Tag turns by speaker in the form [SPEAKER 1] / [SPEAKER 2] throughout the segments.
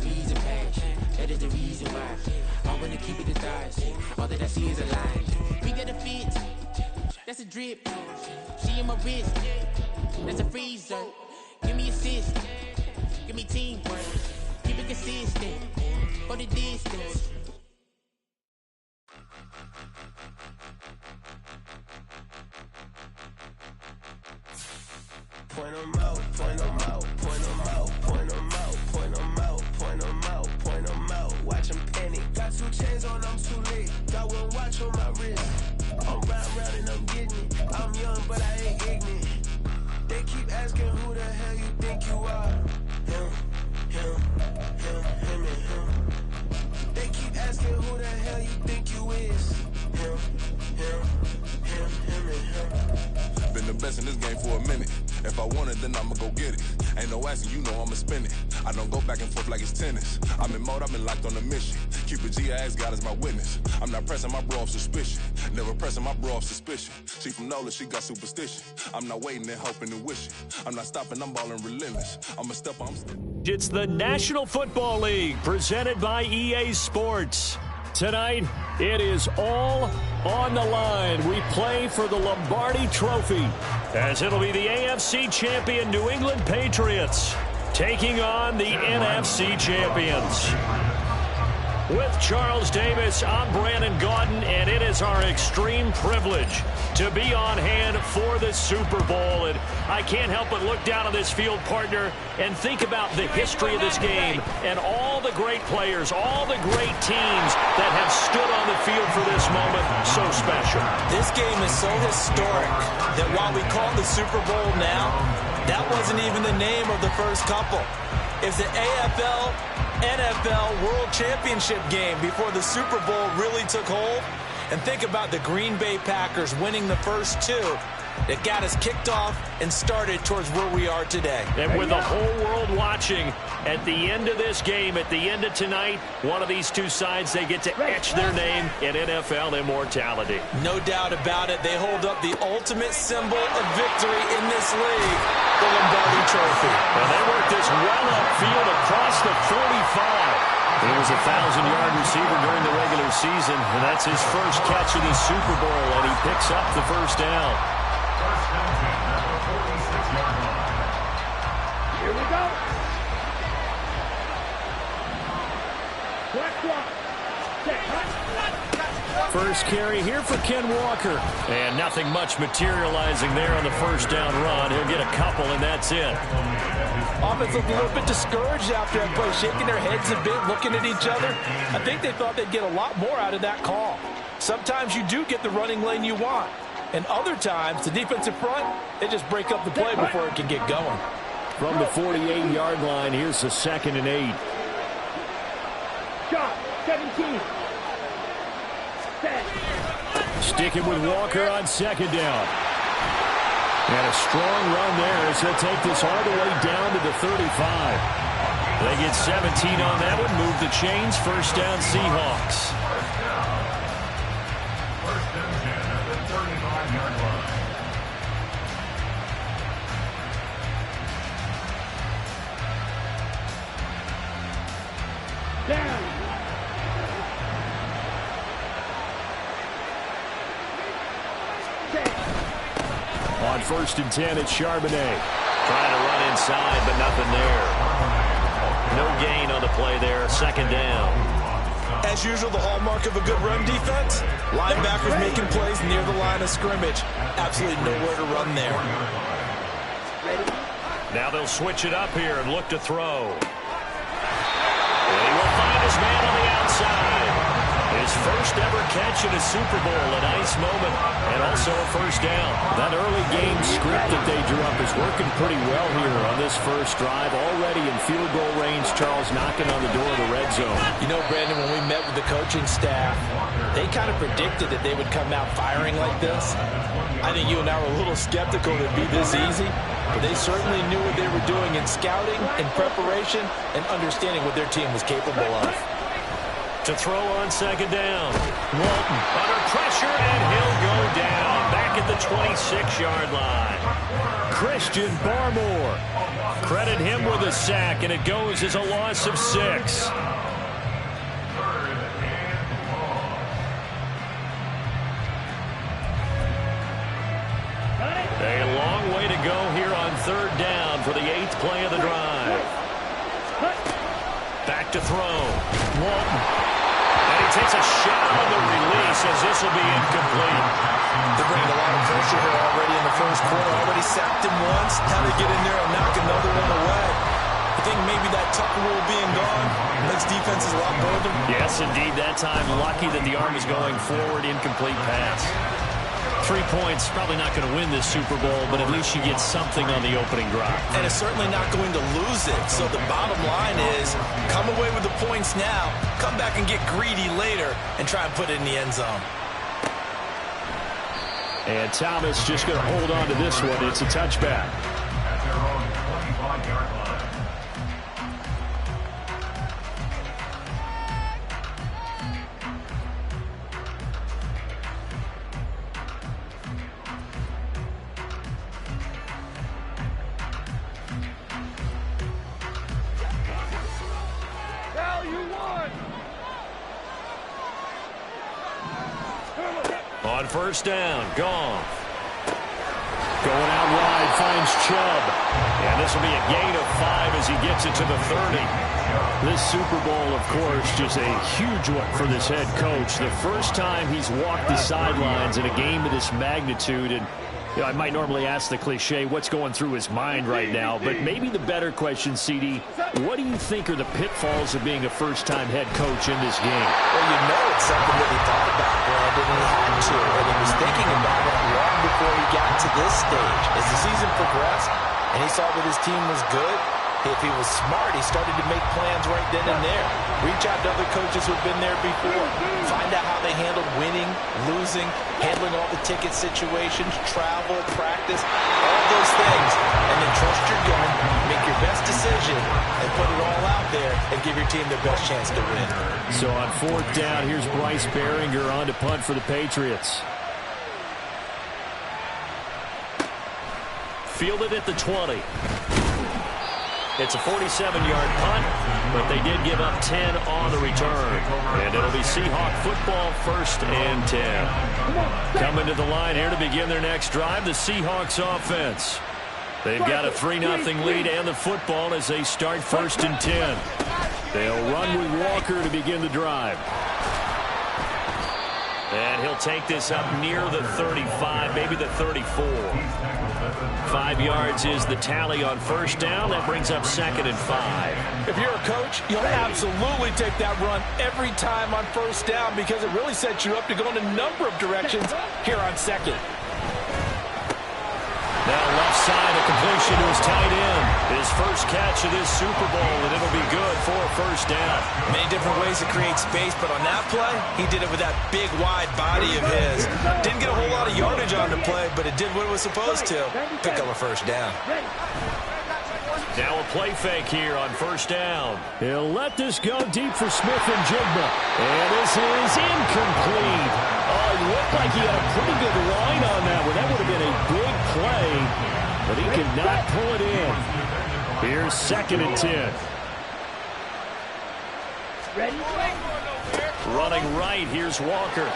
[SPEAKER 1] reason past. That is the reason why I wanna keep it the thighs. All that I see is a lie. We got a fit, that's a drip. She in my wrist, that's a freezer. Give me assist, give me teamwork. Keep it consistent, go the distance.
[SPEAKER 2] Point 'em out, point 'em out, point 'em out, point 'em out, point 'em out, point 'em out, point 'em out. Watch 'em panic. Got 2 chains on, I'm too late. Got 1 watch on my wrist. I'm round and I'm getting it. I'm young, but I ain't ignorant. They keep asking who the hell you think you are. Him, and him. They keep asking who the hell you think you is. Him, and him.
[SPEAKER 3] Been the best in this game for a minute. If I want it, then I'ma go get it. Ain't no asking, you know I'ma spend it. I don't go back and forth like it's tennis. I'm in mode, I've been locked on a mission. Keep a G, I ask God as my witness. I'm not pressing my bro off suspicion. Never pressing my bro off suspicion. She from Nola, she got superstition. I'm not waiting and hoping and wishing. I'm not stopping, I'm balling relentless. I'm a stepper, I'm still.
[SPEAKER 4] It's the National Football League presented by EA Sports. Tonight, it is all on the line. We play for the Lombardi Trophy, as it'll be the AFC champion New England Patriots taking on the NFC champions. With Charles Davis, I'm Brandon Gaudin, and it is our extreme privilege to be on hand for the Super Bowl. And I can't help but look down on this field, partner, and think about the history of this game and all the great players, all the great teams that have stood on the field for this moment. So special.
[SPEAKER 5] This game is so historic that while we call it the Super Bowl now, that wasn't even the name of the first couple. It's the AFL NFL World Championship game before the Super Bowl really took hold. And think about the Green Bay Packers winning the first 2 that got us kicked off and started towards where we are today.
[SPEAKER 4] And with the whole world watching, at the end of this game, at the end of tonight, one of these 2 sides, they get to etch their name in NFL immortality.
[SPEAKER 5] No doubt about it. They hold up the ultimate symbol of victory in this league, the Lombardi Trophy.
[SPEAKER 4] And they work this well upfield across the 45. He was a 1,000-yard receiver during the regular season, and that's his first catch of the Super Bowl, and he picks up the first down.
[SPEAKER 6] Here we go. Black block.
[SPEAKER 4] First carry here for Ken Walker. And nothing much materializing there on the first down run. He'll get a couple, and that's it.
[SPEAKER 5] Offense looked a little bit discouraged after that play, shaking their heads a bit, looking at each other. I think they thought they'd get a lot more out of that call. Sometimes you do get the running lane you want. And other times, the defensive front, they just break up the play before it can get going.
[SPEAKER 4] From the 48-yard line, here's a 2nd and 8.
[SPEAKER 6] Shot, 17. Set.
[SPEAKER 4] Sticking with Walker on 2nd down. And a strong run there as he'll take this all the way down to the 35. They get 17 on that one, move the chains, first down Seahawks.
[SPEAKER 6] Down.
[SPEAKER 4] On 1st and 10, it's Charbonnet. Trying to run inside, but nothing there. No gain on the play there, 2nd down.
[SPEAKER 5] As usual, the hallmark of a good run defense, linebackers making plays near the line of scrimmage. Absolutely nowhere to run there.
[SPEAKER 4] Now they'll switch it up here and look to throw. And he will find his man on the outside. His first ever catch in a Super Bowl, a nice moment, and also a first down. That early game script that they drew up is working pretty well here on this first drive. Already in field goal range, Charles knocking on the door of the red zone.
[SPEAKER 5] You know, Brandon, when we met with the coaching staff, they kind of predicted that they would come out firing like this. I think you and I were a little skeptical that it'd be this easy, but they certainly knew what they were doing in scouting, in preparation, and understanding what their team was capable of.
[SPEAKER 4] To throw on 2nd down. Walton under pressure, and he'll go down. Back at the 25. 26-yard line. Christian Barmore. Credit him with a sack, and it goes as a loss of 6. A long way to go here on 3rd down for the 8th play of the drive. Back to throw. Walton. And he takes a shot on the release as this will be incomplete.
[SPEAKER 5] They're bringing a lot of pressure here already in the first quarter. Already sacked him once. Now they get in there and knock another one away. I think maybe that Tucker rule being gone makes defenses a lot bolder.
[SPEAKER 4] Yes, indeed. That time, lucky that the arm is going forward. Incomplete pass. 3 points, probably not going to win this Super Bowl, but at least you get something on the opening drive.
[SPEAKER 5] And it's certainly not going to lose it. So the bottom line is, come away with the points now, come back and get greedy later, and try and put it in the end zone.
[SPEAKER 4] And Thomas just going to hold on to this one. It's a touchback. On 1st down, Goff. Going out wide, finds Chubb. And this will be a gain of 5 as he gets it to the 30. This Super Bowl, of course, just a huge one for this head coach. The first time he's walked the sidelines in a game of this magnitude. And you know, I might normally ask the cliche, what's going through his mind right now? But maybe the better question, CD, what do you think are the pitfalls of being a first-time head coach in this game?
[SPEAKER 5] Well, you know it's something that he thought about, Brandon, and he had to, and he was thinking about it long before he got to this stage. As the season progressed, and he saw that his team was good, if he was smart, he started to make plans right then and there. Reach out to other coaches who've been there before. Find out how they handled winning, losing, handling all the ticket situations, travel, practice, all those things. And then trust your gun, make your best decision, and put it all out there and give your team their best chance to win.
[SPEAKER 4] So on 4th down, here's Bryce Behringer on to punt for the Patriots. Fielded at the 20. It's a 47-yard punt, but they did give up 10 on the return. And it'll be Seahawk football, 1st and 10. Coming to the line here to begin their next drive, the Seahawks offense. They've got a 3-0 lead and the football as they start 1st and 10. They'll run with Walker to begin the drive. And he'll take this up near the 35, maybe the 34. 5 yards is the tally on 1st down. That brings up 2nd and 5.
[SPEAKER 5] If you're a coach, you'll absolutely take that run every time on 1st down because it really sets you up to go in a number of directions here on 2nd.
[SPEAKER 4] Now left side, a completion to his tight end. His first catch of this Super Bowl, and it'll be good for a 1st down.
[SPEAKER 5] Many different ways to create space, but on that play, he did it with that big, wide body of his. Didn't get a whole lot of yardage on the play, but it did what it was supposed to. Pick up a 1st down.
[SPEAKER 4] Now a play fake here on 1st down. He'll let this go deep for Smith and Jigba. And this is incomplete. Oh, it looked like he had a pretty good line on that one. That would have been a big play, but he could not pull it in. Here's 2nd and 10. Running right, here's Walker.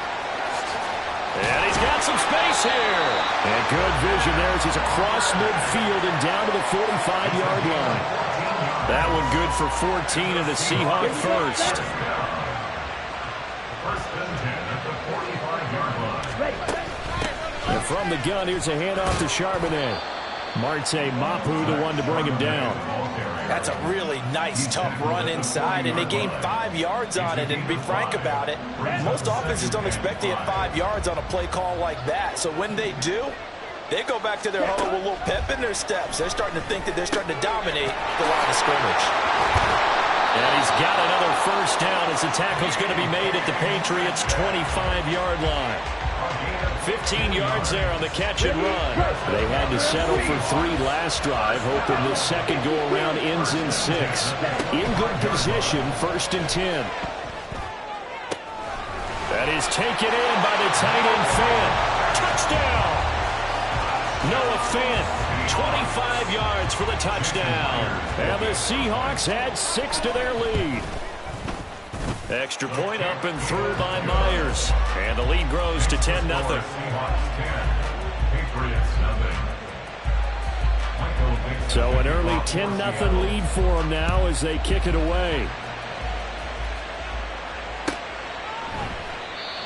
[SPEAKER 4] And he's got some space here. And good vision there as he's across midfield and down to the 45-yard line. That one good for 14 and the Seahawk 1st. And from the gun, here's a handoff to Charbonnet. Marte Mapu, the one to bring him down.
[SPEAKER 5] That's a really nice, tough run inside, and they gained 5 yards on it. And to be frank about it, most offenses don't expect to get 5 yards on a play call like that. So when they do, they go back to their huddle with a little pep in their steps. They're starting to think that they're starting to dominate the line of scrimmage.
[SPEAKER 4] And he's got another 1st down as the tackle's going to be made at the Patriots' 25-yard line. 15 yards there on the catch and run. They had to settle for 3 last drive, hoping this second go-around ends in 6. In good position, 1st and 10. That is taken in by the tight end Fan. Touchdown! Noah Fant, 25 yards for the touchdown. And the Seahawks add 6 to their lead. Extra point up and through by Myers. And the lead grows to 10-0. So an early 10-0 lead for them now as they kick it away.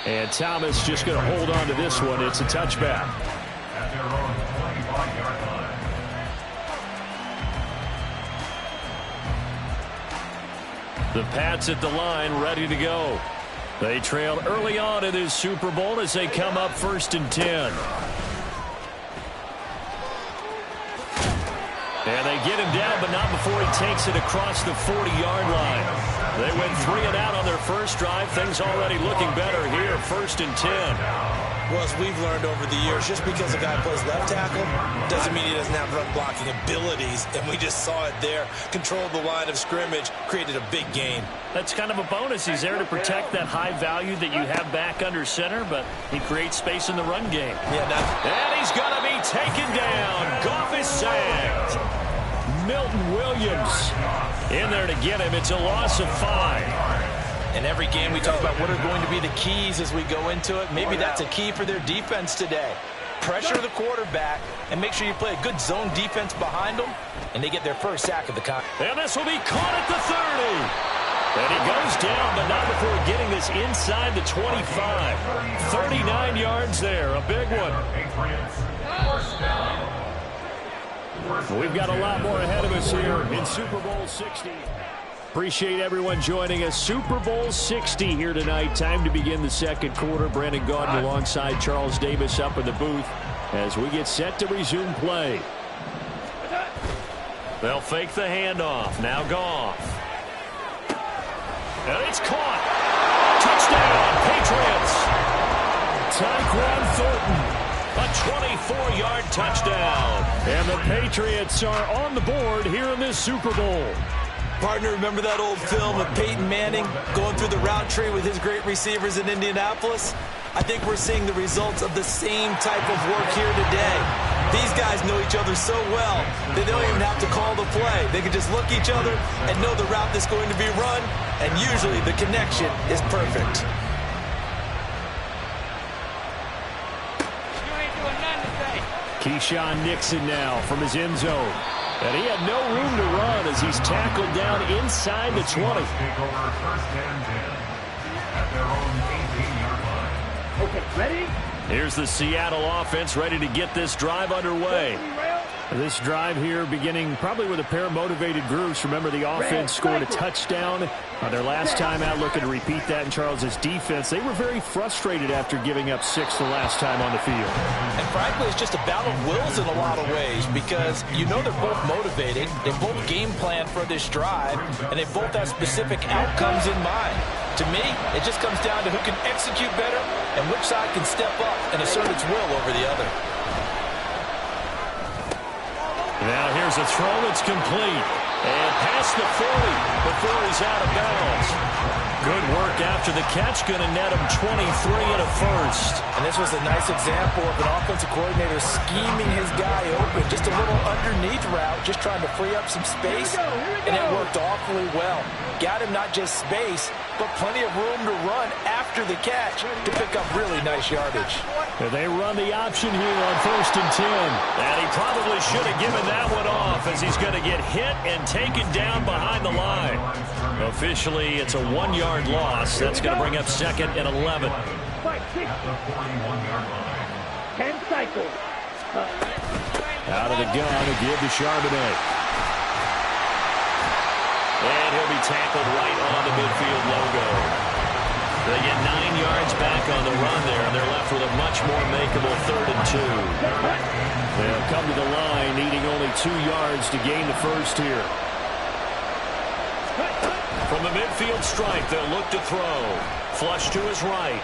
[SPEAKER 4] And Thomas just going to hold on to this one. It's a touchback.
[SPEAKER 7] At their own 25-yard line.
[SPEAKER 4] The Pats at the line, ready to go. They trailed early on in this Super Bowl as they come up 1st and 10. And they get him down, but not before he takes it across the 40-yard line. They went 3 and out on their first drive. Things already looking better here, 1st and 10.
[SPEAKER 5] Well, as we've learned over the years, just because a guy plays left tackle doesn't mean he doesn't have run blocking abilities. And we just saw it there. Controlled the line of scrimmage, created a big gain.
[SPEAKER 4] That's kind of a bonus. He's there to protect that high value that you have back under center, but he creates space in the run game. And he's going to be taken down. Goff is sacked. Milton Williams in there to get him. It's a loss of 5.
[SPEAKER 5] In every game we talk about what are going to be the keys as we go into it. Maybe that's a key for their defense today. Pressure the quarterback and make sure you play a good zone defense behind them, and they get their first sack of the contest.
[SPEAKER 4] And this will be caught at the 30. And he goes down, but not before getting this inside the 25. 39 yards there, a big one. We've got a lot more ahead of us here in Super Bowl 60. Appreciate everyone joining us. Super Bowl 60 here tonight. Time to begin the second quarter. Brandon Gaudin alongside Charles Davis up in the booth as we get set to resume play. They'll fake the handoff. Now Goff. And it's caught. Touchdown, Patriots. Tyquan Thornton. A 24-yard touchdown. And the Patriots are on the board here in this Super Bowl.
[SPEAKER 5] Partner, remember that old film of Peyton Manning going through the route tree with his great receivers in Indianapolis? I think we're seeing the results of the same type of work here today. These guys know each other so well that they don't even have to call the play. They can just look each other and know the route that's going to be run, and usually the connection is perfect.
[SPEAKER 4] Keyshawn Nixon now from his end zone. And he had no room to run as he's tackled down inside the 20.
[SPEAKER 6] Okay, ready?
[SPEAKER 4] Here's the Seattle offense ready to get this drive underway. This drive here beginning probably with a pair of motivated groups. Remember, the offense scored a touchdown on their last time out, looking to repeat that in Charles's defense. They were very frustrated after giving up 6 the last time on the field.
[SPEAKER 5] And frankly, it's just a battle of wills in a lot of ways because you know they're both motivated. They both game plan for this drive, and they both have specific outcomes in mind. To me, it just comes down to who can execute better and which side can step up and assert its will over the other.
[SPEAKER 4] Now here's a throw that's complete. And past the 40 before he's out of bounds. Good work after the catch. Going to net him 23 and a first.
[SPEAKER 5] And this was a nice example of an offensive coordinator scheming his guy open. Just a little underneath route, just trying to free up some space. And it worked awfully well. Got him not just space, but plenty of room to run after the catch to pick up really nice yardage.
[SPEAKER 4] And they run the option here on 1st and 10. And he probably should have given that one off as he's going to get hit and taken down behind the line. Officially, it's a 1-yard loss. That's going to bring up 2nd and 11.
[SPEAKER 6] 10 cycles.
[SPEAKER 4] Out of the gun to give to Charbonnet. And he'll be tackled right on the midfield logo. They get 9 yards back on the run there, and they're left with a much more makeable 3rd and 2. They'll come to the line, needing only 2 yards to gain the first here. From the midfield stripe, they'll look to throw. Flush to his right.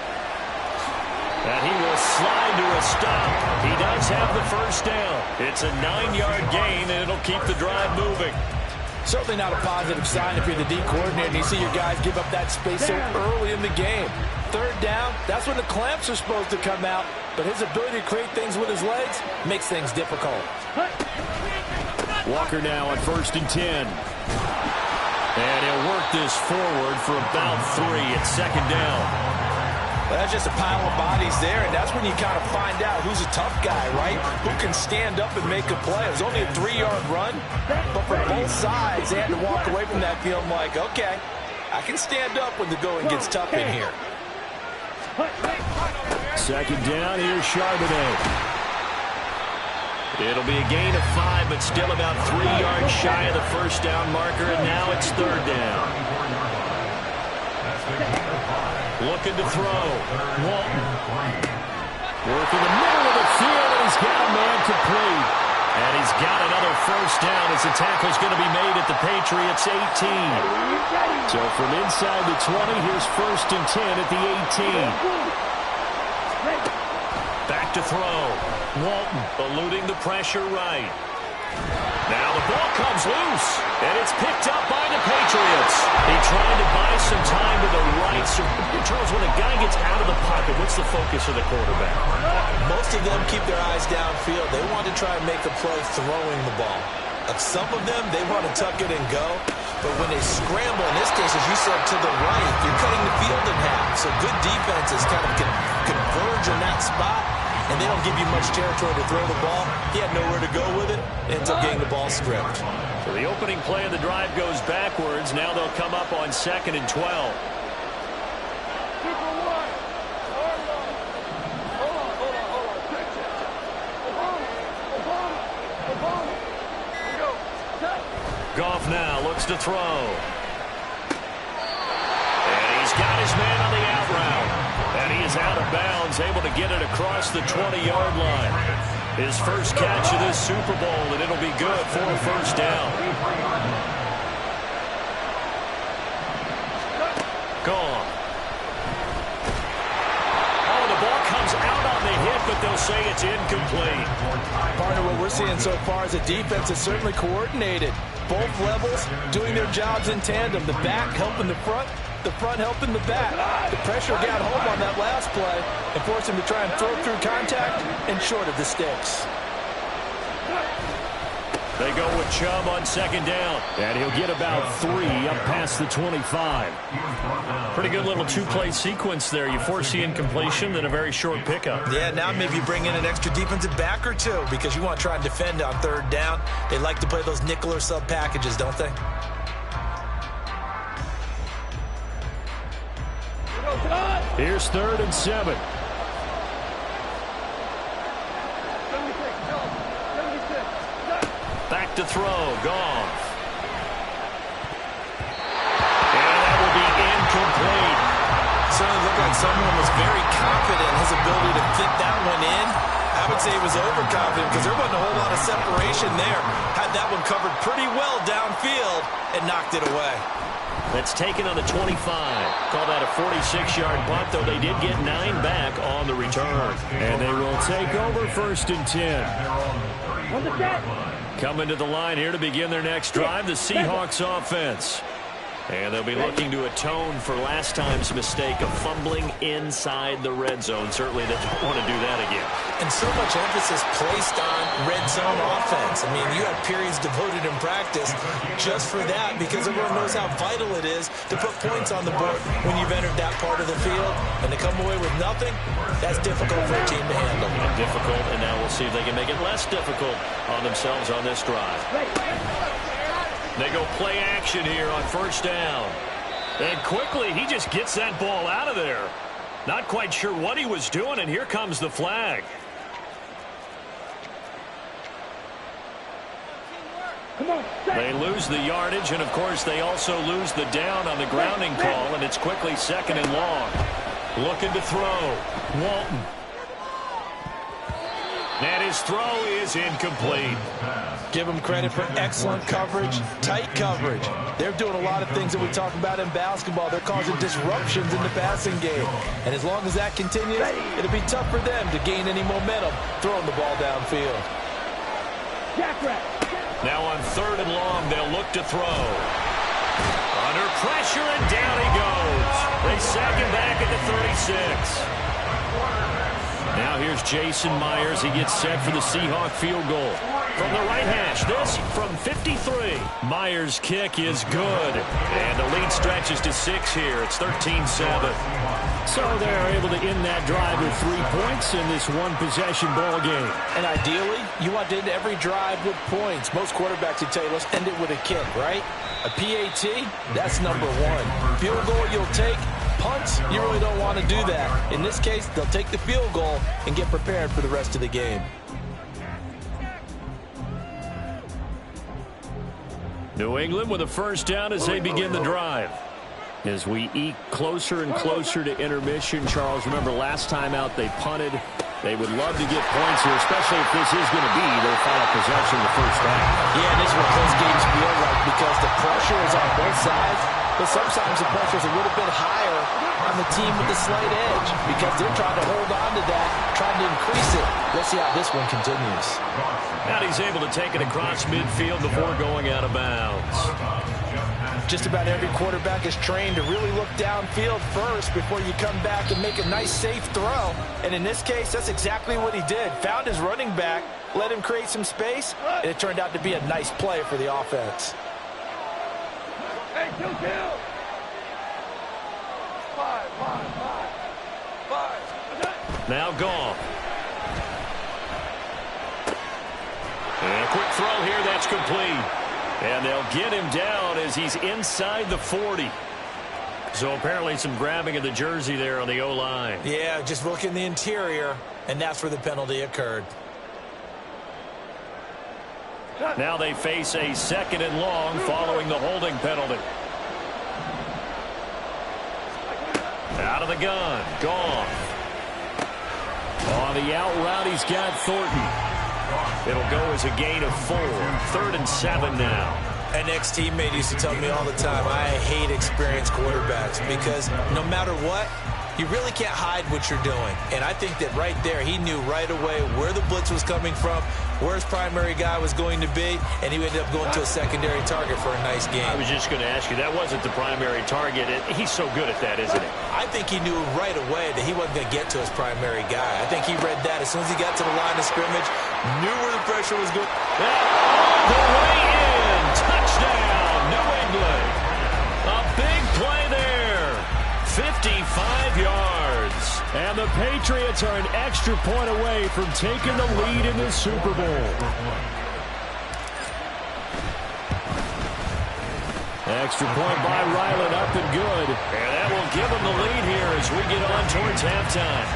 [SPEAKER 4] And he will slide to a stop. He does have the first down. It's a 9-yard gain, and it'll keep the drive moving.
[SPEAKER 5] Certainly not a positive sign if you're the D coordinator and you see your guys give up that space so early in the game. Third down, that's when the clamps are supposed to come out, but his ability to create things with his legs makes things difficult.
[SPEAKER 4] Walker now on 1st and 10. And he'll work this forward for about 3 at 2nd down.
[SPEAKER 5] Well, that's just a pile of bodies there, and that's when you kind of find out who's a tough guy, right? Who can stand up and make a play. It was only a 3-yard run, but for both sides, they had to walk away from that feeling like, okay, I can stand up when the going gets tough in here.
[SPEAKER 4] 2nd down, here's Charbonnet. It'll be a gain of 5, but still about 3 yards shy of the 1st down marker, and now it's 3rd down. Looking to throw. Walton. Working the middle of the field, and he's got a man complete. And he's got another 1st down as the tackle's going to be made at the Patriots' 18. So from inside the 20, here's 1st and 10 at the 18. Back to throw. Walton eluding the pressure right. Now the ball comes loose, and it's picked up by the Patriots. They tried to buy some time to the right. So, Charles, when a guy gets out of the pocket, what's the focus of the quarterback?
[SPEAKER 5] Most of them keep their eyes downfield. They want to try and make a play throwing the ball. Some of them, they want to tuck it and go. But when they scramble, in this case, as you said, to the right, you're cutting the field in half. So good defenses kind of can converge in that spot, and they don't give you much territory to throw the ball. He had nowhere to go with it. Ends up getting the ball stripped.
[SPEAKER 4] So the opening play of the drive goes backwards. Now they'll come up on 2nd and 12. Goff now looks to throw. And he's got his man on the out route. And he is out of bounds, able to get it across the 20-yard line. His first catch of this Super Bowl, and it'll be good for a 1st down. Gone. Oh, the ball comes out on the hit, but they'll say it's incomplete.
[SPEAKER 5] Part of what we're seeing so far is the defense is certainly coordinated. Both levels doing their jobs in tandem. The back helping the front helping the back. The pressure got home on that last play and forced him to try and throw through contact and short of the sticks.
[SPEAKER 4] They go with Chubb on 2nd down, and he'll get about 3 up past the 25. Pretty good little 2-play sequence there. You force the incompletion, then a very short pickup.
[SPEAKER 5] Yeah, now maybe bring in an extra defensive back or 2 because you want to try and defend on 3rd down. They like to play those nickel or sub packages, don't they?
[SPEAKER 4] Here's 3rd and 7. Back to throw, Goff. And that will be incomplete.
[SPEAKER 5] Certainly looked like someone was very confident in his ability to fit that one in. I would say he was overconfident because there wasn't a whole lot of separation there. Had that one covered pretty well downfield and knocked it away.
[SPEAKER 4] That's taken on the 25. Call that a 46-yard punt, though they did get 9 back on the return. And they will take over 1st and 10. Coming to the line here to begin their next drive, the Seahawks offense. And they'll be looking to atone for last time's mistake of fumbling inside the red zone. Certainly they don't want to do that again.
[SPEAKER 5] And so much emphasis placed on red zone offense. I mean, you have periods devoted in practice just for that because everyone knows how vital it is to put points on the board when you've entered that part of the field. And to come away with nothing, that's difficult for a team to handle.
[SPEAKER 4] Difficult, and now we'll see if they can make it less difficult on themselves on this drive. They go play action here on 1st down. And quickly, he just gets that ball out of there. Not quite sure what he was doing, and here comes the flag. They lose the yardage, and of course they also lose the down on the grounding call, and it's quickly 2nd and long. Looking to throw. Walton. And his throw is incomplete.
[SPEAKER 5] Give them credit for excellent coverage, tight coverage. They're doing a lot of things that we talk about in basketball. They're causing disruptions in the passing game. And as long as that continues, it'll be tough for them to gain any momentum throwing the ball downfield.
[SPEAKER 4] Now on 3rd and long, they'll look to throw. Under pressure, and down he goes. They sack him back at the 36. Now here's Jason Myers. He gets set for the Seahawk field goal. From the right hash, this from 53. Myers' kick is good. And the lead stretches to 6 here. It's 13-7. So they're able to end that drive with 3 points in this one-possession ball game.
[SPEAKER 5] And ideally, you want to end every drive with points. Most quarterbacks would tell you, let's end it with a kick, right? A PAT, that's number 1. Field goal you'll take. Punts, you really don't want to do that. In this case, they'll take the field goal and get prepared for the rest of the game.
[SPEAKER 4] New England with a first down as they begin the drive. As we eke closer and closer to intermission, Charles, remember last time out they punted. They would love to get points here, especially if this is going to be their final possession of the first half.
[SPEAKER 5] Yeah, and this is what those games feel like because the pressure is on both sides, but sometimes the pressure is a little bit higher on the team with the slight edge because they're trying to hold on to that, trying to increase it. Let's see how this one continues.
[SPEAKER 4] Now he's able to take it across midfield before going out of bounds.
[SPEAKER 5] Just about every quarterback is trained to really look downfield first before you come back and make a nice, safe throw. And in this case, that's exactly what he did. Found his running back, let him create some space, and it turned out to be a nice play for the offense.
[SPEAKER 6] Hey, kill. 5.
[SPEAKER 4] Now Goff. And a quick throw here, that's complete. And they'll get him down as he's inside the 40. So apparently some grabbing of the jersey there on the O-line.
[SPEAKER 5] Yeah, just look in the interior, and that's where the penalty occurred.
[SPEAKER 4] Now they face a 2nd and long following the holding penalty. Out of the gun, Goff. On the out route, he's got Thornton. It'll go as a gain of 4. 3rd and 7 now.
[SPEAKER 5] An ex-teammate used to tell me all the time, I hate experienced quarterbacks because no matter what, you really can't hide what you're doing. And I think that right there, he knew right away where the blitz was coming from, where his primary guy was going to be, and he ended up going to a secondary target for a nice game.
[SPEAKER 4] I was just going to ask you, that wasn't the primary target. He's so good at that, isn't he?
[SPEAKER 5] I think he knew right away that he wasn't going to get to his primary guy. I think he read that as soon as he got to the line of scrimmage, knew where the pressure was going.
[SPEAKER 4] All the way in. Touchdown, New England. A big play there. 55 yards. And the Patriots are an extra point away from taking the lead in the Super Bowl. Extra point by Ryland, up and good. And that will give them the lead here as we get on towards halftime.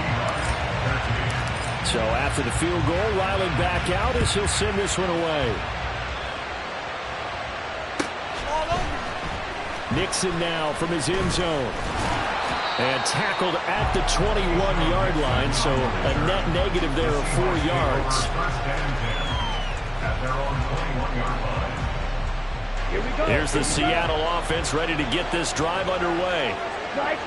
[SPEAKER 4] So after the field goal, Ryland back out as he'll send this one away. Nixon now from his end zone. And tackled at the 21-yard line, so a net negative there of 4 yards. Here's the Seattle offense ready to get this drive underway.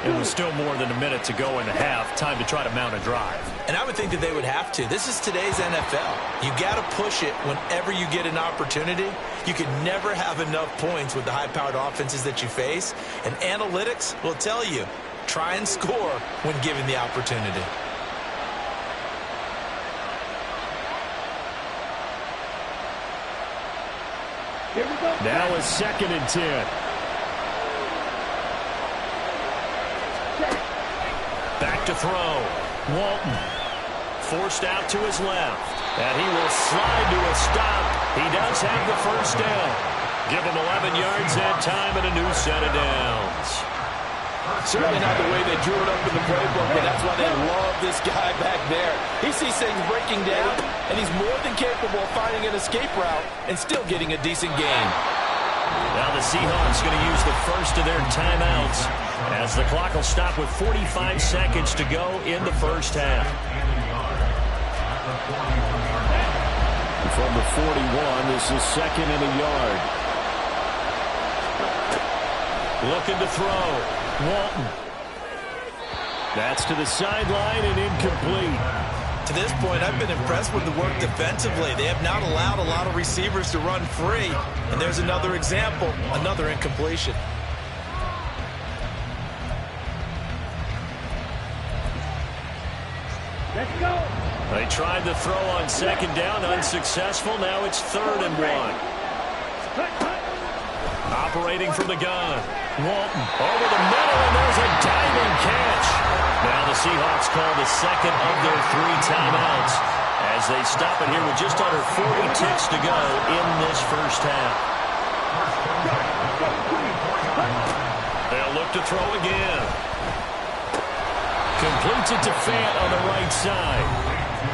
[SPEAKER 4] It was still more than a minute to go in the half. Time to try to mount a drive.
[SPEAKER 5] And I would think that they would have to. This is today's NFL. You got to push it whenever you get an opportunity. You can never have enough points with the high-powered offenses that you face. And analytics will tell you, try and score when given the opportunity.
[SPEAKER 6] Here we go.
[SPEAKER 4] Now a 2nd and 10. Back to throw. Walton forced out to his left. And he will slide to a stop. He does have the first down. Give him 11 yards that time and a new set of downs.
[SPEAKER 5] Certainly not the way they drew it up in the playbook, but that's why they love this guy back there. He sees things breaking down, and he's more than capable of finding an escape route and still getting a decent gain.
[SPEAKER 4] Now the Seahawks going to use the first of their timeouts as the clock will stop with 45 seconds to go in the first half. From the 41, this is 2nd and a yard. Looking to throw. Walton. That's to the sideline and incomplete.
[SPEAKER 5] To this point, I've been impressed with the work defensively. They have not allowed a lot of receivers to run free. And there's another example, another incompletion.
[SPEAKER 6] Let's go.
[SPEAKER 4] They tried to throw on second down, unsuccessful. Now it's 3rd and 1. Operating from the gun. Walton over the middle, and there's a diving catch. Now the Seahawks call the second of their 3 timeouts as they stop it here with just under 40 ticks to go in this first half. They'll look to throw again. Completes it to Fant on the right side.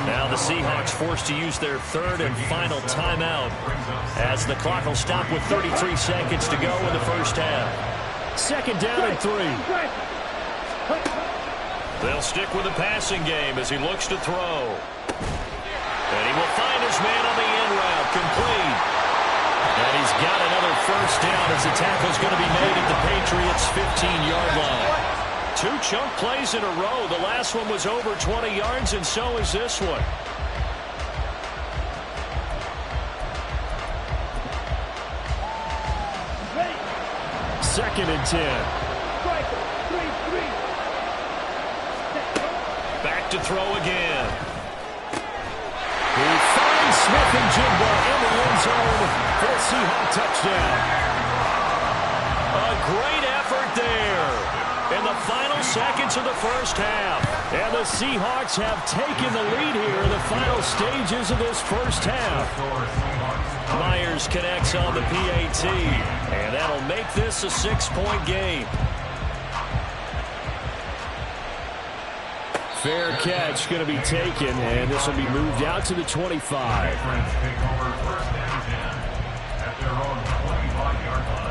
[SPEAKER 4] Now the Seahawks forced to use their 3rd and final timeout as the clock will stop with 33 seconds to go in the first half. 2nd down and 3. They'll stick with the passing game as he looks to throw. And he will find his man on the in route, complete. And he's got another first down as the tackle's going to be made at the Patriots' 15-yard line. 2 chunk plays in a row. The last one was over 20 yards, and so is this one. Second and 10. Back to throw again. He finds Smith and Jigba in the end zone for a Seahawk touchdown. A great effort there in the final seconds of the first half. And the Seahawks have taken the lead here in the final stages of this first half. Myers connects on the PAT, and that'll make this a 6-point game. Fair catch going to be taken, and this will be moved out to the 25.
[SPEAKER 7] Friends take over 1st and 10 at their own 25-yard line.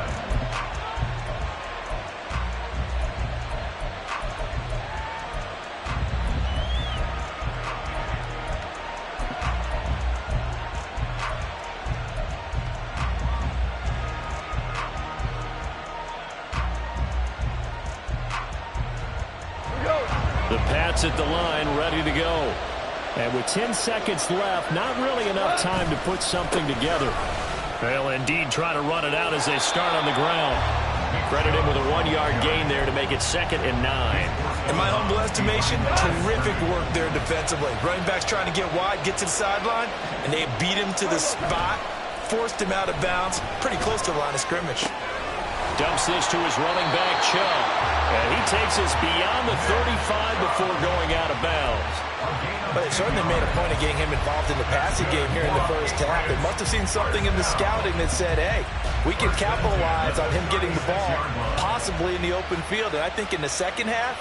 [SPEAKER 4] The Pats at the line, ready to go. And with 10 seconds left, not really enough time to put something together. They'll indeed try to run it out as they start on the ground. Credit him with a 1-yard gain there to make it 2nd and 9.
[SPEAKER 5] In my humble estimation, terrific work there defensively. Running back's trying to get wide, get to the sideline, and they beat him to the spot, forced him out of bounds, pretty close to the line of scrimmage.
[SPEAKER 4] Dumps this to his running back, Chubb. And he takes us beyond the 35 before going out of bounds.
[SPEAKER 5] But they certainly made a point of getting him involved in the passing game here in the first half. They must have seen something in the scouting that said, hey, we can capitalize on him getting the ball, possibly in the open field. And I think in the second half,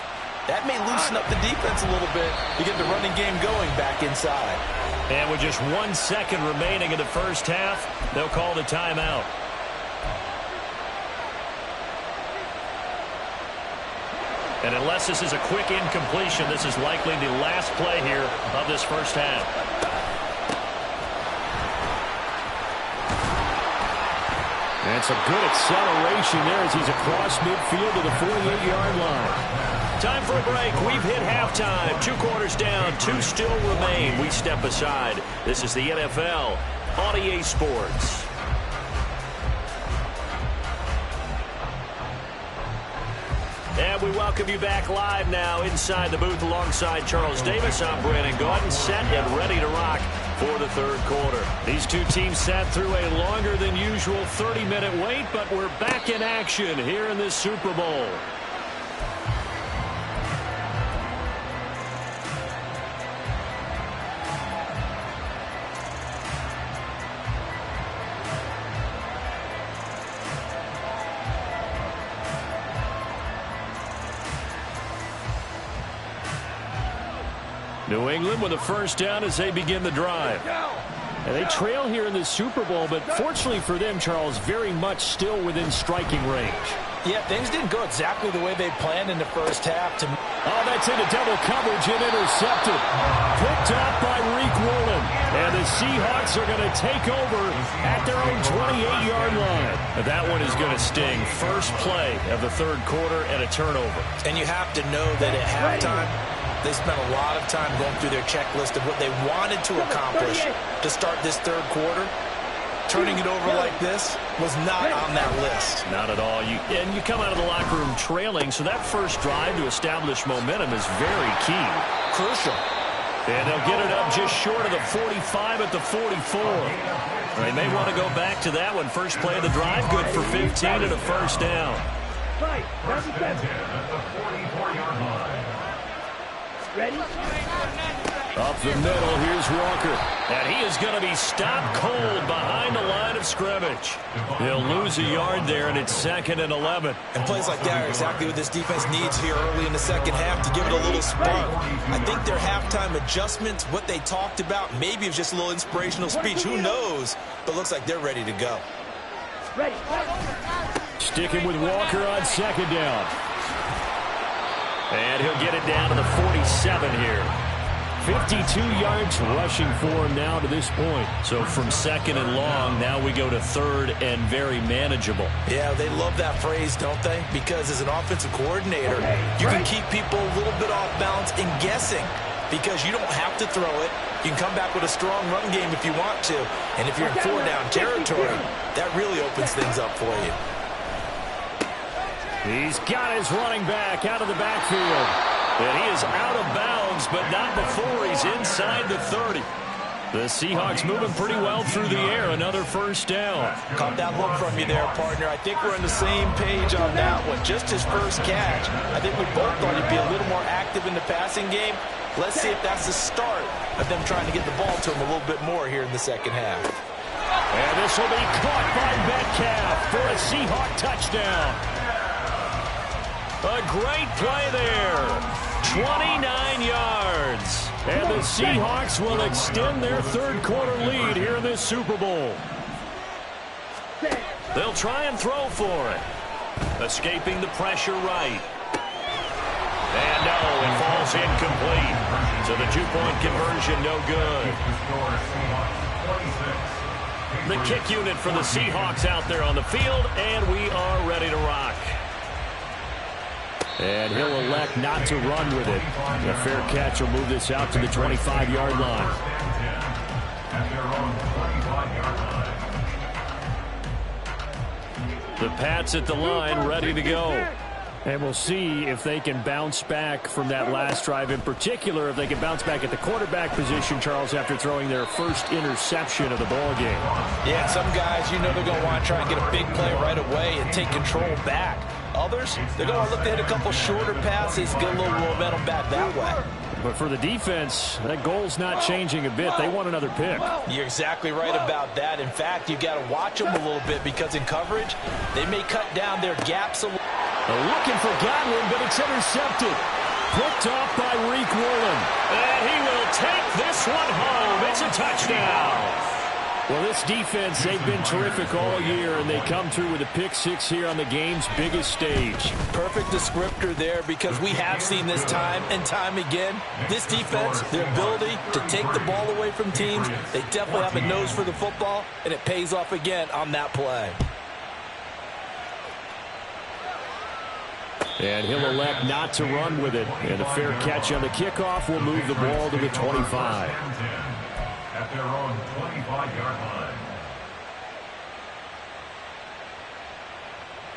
[SPEAKER 5] that may loosen up the defense a little bit to get the running game going back inside.
[SPEAKER 4] And with just 1 second remaining in the first half, they'll call the timeout. And unless this is a quick incompletion, this is likely the last play here of this first half. And some good acceleration there as he's across midfield to the 48-yard line. Time for a break. We've hit halftime. 2 quarters down, 2 still remain. We step aside. This is the NFL on EA Sports. And we welcome you back live now inside the booth alongside Charles Davis. I'm Brandon Gaudin, set and ready to rock for the third quarter. These two teams sat through a longer than usual 30-minute wait, but we're back in action here in this Super Bowl. New England with a first down as they begin the drive. And they trail here in the Super Bowl, but fortunately for them, Charles, very much still within striking range.
[SPEAKER 5] Yeah, things didn't go exactly the way they planned in the first half.
[SPEAKER 4] Oh, that's into double coverage and intercepted. Picked up by Reek Woolen. And the Seahawks are going to take over at their own 28-yard line. That one is going to sting. First play of the third quarter and a turnover.
[SPEAKER 5] And you have to know that at halftime, They spent a lot of time going through their checklist of what they wanted to accomplish to start this third quarter. Turning it over like this was not on that list.
[SPEAKER 4] Not at all. And you come out of the locker room trailing, so that first drive to establish momentum is very key.
[SPEAKER 5] Crucial.
[SPEAKER 4] And they'll get it up just short of the 45 at the 44. They may want to go back to that one. First play of the drive, good for 15 and a first down.
[SPEAKER 6] Ready?
[SPEAKER 4] Up the middle, here's Walker. And he is going to be stopped cold behind the line of scrimmage. He'll lose a yard there, and it's 2nd and 11.
[SPEAKER 5] And plays like that are exactly what this defense needs here early in the second half to give it a little spark. I think their halftime adjustments, what they talked about, maybe it was just a little inspirational speech. Who knows? But looks like they're ready to go.
[SPEAKER 6] Ready.
[SPEAKER 4] Sticking with Walker on 2nd down. And he'll get it down to the 47 here. 52 yards rushing for him now to this point. So from 2nd and long, now we go to 3rd and very manageable.
[SPEAKER 5] Yeah, they love that phrase, don't they? Because as an offensive coordinator, you can keep people a little bit off balance and guessing because you don't have to throw it. You can come back with a strong run game if you want to. And if you're in 4-down territory, that really opens things up for you.
[SPEAKER 4] He's got his running back out of the backfield. And he is out of bounds, but not before he's inside the 30. The Seahawks moving pretty well through the air. Another first down.
[SPEAKER 5] Caught that look from you there, partner. I think we're on the same page on that one. Just his first catch. I think we both thought he'd be a little more active in the passing game. Let's see if that's the start of them trying to get the ball to him a little bit more here in the second half.
[SPEAKER 4] And this will be caught by Metcalf for a Seahawk touchdown. A great play there. 29 yards. And the Seahawks will extend their third quarter lead here in this Super Bowl. They'll try and throw for it. Escaping the pressure right. And no, it falls incomplete. So the two-point conversion no good. The kick unit for the Seahawks out there on the field, and we are ready to rock. And he'll elect not to run with it. A fair catch will move this out to the 25-yard line. The Pats at the line, ready to go. And we'll see if they can bounce back from that last drive. In particular, if they can bounce back at the quarterback position, Charles, after throwing their first interception of the ball game.
[SPEAKER 5] Yeah, some guys, you know they're going to want to try and get a big play right away and take control back. Others, they're going to look to hit a couple shorter passes, get a little momentum back that way.
[SPEAKER 4] But for the defense, that goal's not changing a bit. They want another pick.
[SPEAKER 5] You're exactly right about that. In fact, you've got to watch them a little bit because in coverage, they may cut down their gaps a little.
[SPEAKER 4] Looking for Godwin, but it's intercepted. Picked off by Reek Woolen. And he will take this one home. It's a touchdown. Well, this defense, they've been terrific all year, and they come through with a pick six here on the game's biggest stage.
[SPEAKER 5] Perfect descriptor there because we have seen this time and time again. This defense, their ability to take the ball away from teams, they definitely have a nose for the football, and it pays off again on that play.
[SPEAKER 4] And he'll elect not to run with it. And a fair catch on the kickoff will move the ball to the 25.
[SPEAKER 7] At their own 25-yard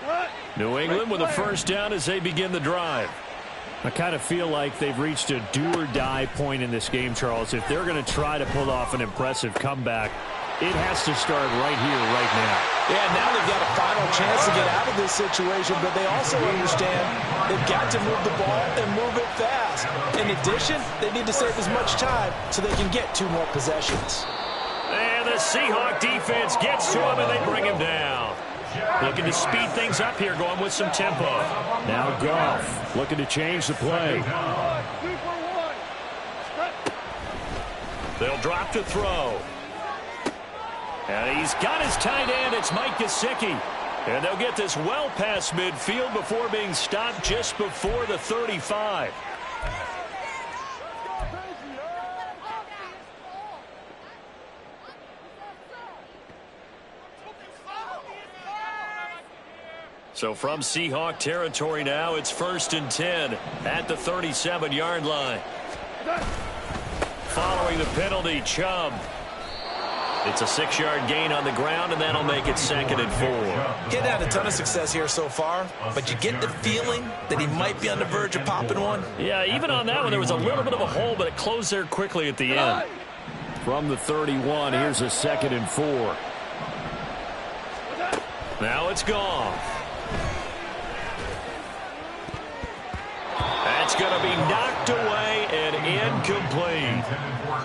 [SPEAKER 7] line.
[SPEAKER 4] New England with a first down as they begin the drive. I kind of feel like they've reached a do-or-die point in this game, Charles. If they're going to try to pull off an impressive comeback, it has to start right here, right now.
[SPEAKER 5] Yeah, now they've got a final chance to get out of this situation, but they also understand they've got to move the ball and move it fast. In addition, they need to save as much time so they can get 2 more possessions.
[SPEAKER 4] And the Seahawk defense gets to him, and they bring him down. Looking to speed things up here, going with some tempo. Now Goff looking to change the play. They'll drop to throw. And he's got his tight end. It's Mike Gesicki. And they'll get this well past midfield before being stopped just before the 35. So from Seahawk territory now, it's 1st and 10 at the 37-yard line. Following the penalty, Chubb. It's a 6-yard gain on the ground, and that'll make it 2nd and 4.
[SPEAKER 5] Getting had a ton of success here so far, but you get the feeling that he might be on the verge of popping one.
[SPEAKER 4] Yeah, even on that one, there was a little bit of a hole, but it closed there quickly at the end. From the 31, here's a 2nd and 4. Now it's gone. That's going to be knocked away and incomplete.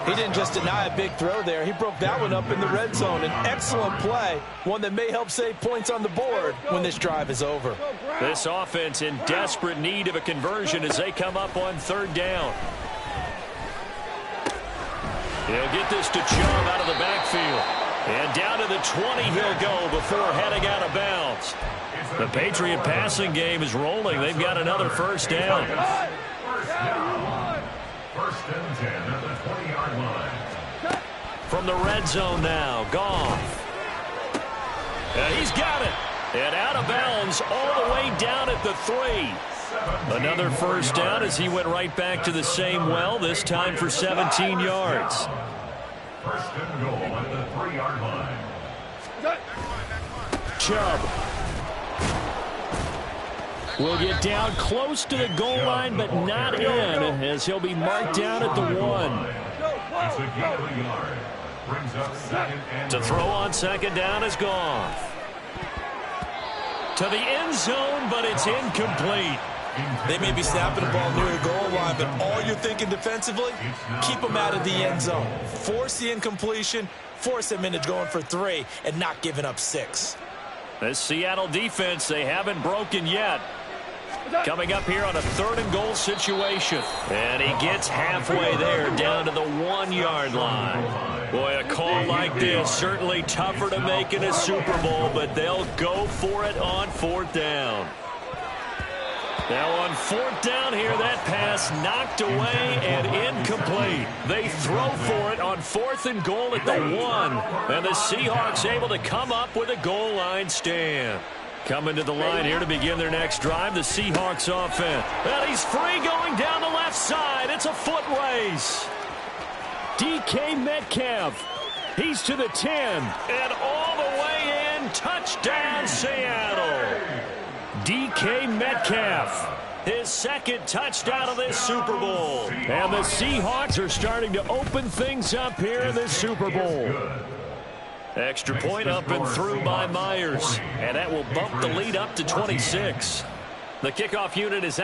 [SPEAKER 5] He didn't just deny a big throw there. He broke that one up in the red zone. An excellent play, one that may help save points on the board when this drive is over.
[SPEAKER 4] This offense in desperate need of a conversion as they come up on 3rd down. He'll get this to Chubb out of the backfield. And down to the 20 he'll go before heading out of bounds. The Patriot passing game is rolling. They've got another 1st down.
[SPEAKER 7] First and 10 at the 20-yard line.
[SPEAKER 4] From the red zone now, Goff. He's got it. And out of bounds all the way down at the 3. Another 1st down as he went right back to the same well, this time for 17 yards.
[SPEAKER 7] First and goal at the 3-yard line.
[SPEAKER 4] Chubb will get down close to the goal line, but not in, as he'll be marked down at the 1.
[SPEAKER 7] It's a gain of a yard. Brings up 2nd and
[SPEAKER 4] To throw on 2nd down is gone. To the end zone, but it's incomplete.
[SPEAKER 5] They may be snapping the ball near the goal line, but all you're thinking defensively, keep them out of the end zone. Force the incompletion, force them into going for 3, and not giving up 6.
[SPEAKER 4] This Seattle defense, they haven't broken yet. Coming up here on a 3rd and goal situation. And he gets halfway there, down to the 1-yard line. Boy, a call like this, certainly tougher to make in a Super Bowl, but they'll go for it on 4th down. Now on 4th down here, that pass knocked away and incomplete. They throw for it on 4th and goal at the 1. And the Seahawks able to come up with a goal line stand. Coming to the line here to begin their next drive, the Seahawks offense. And he's free going down the left side. It's a foot race. DK Metcalf. He's to the 10. And all the way in. Touchdown, Seattle. DK Metcalf, his 2nd touchdown of this Super Bowl. And the Seahawks are starting to open things up here in this Super Bowl. Extra point up and through by Myers. And that will bump the lead up to 26. The kickoff unit is out.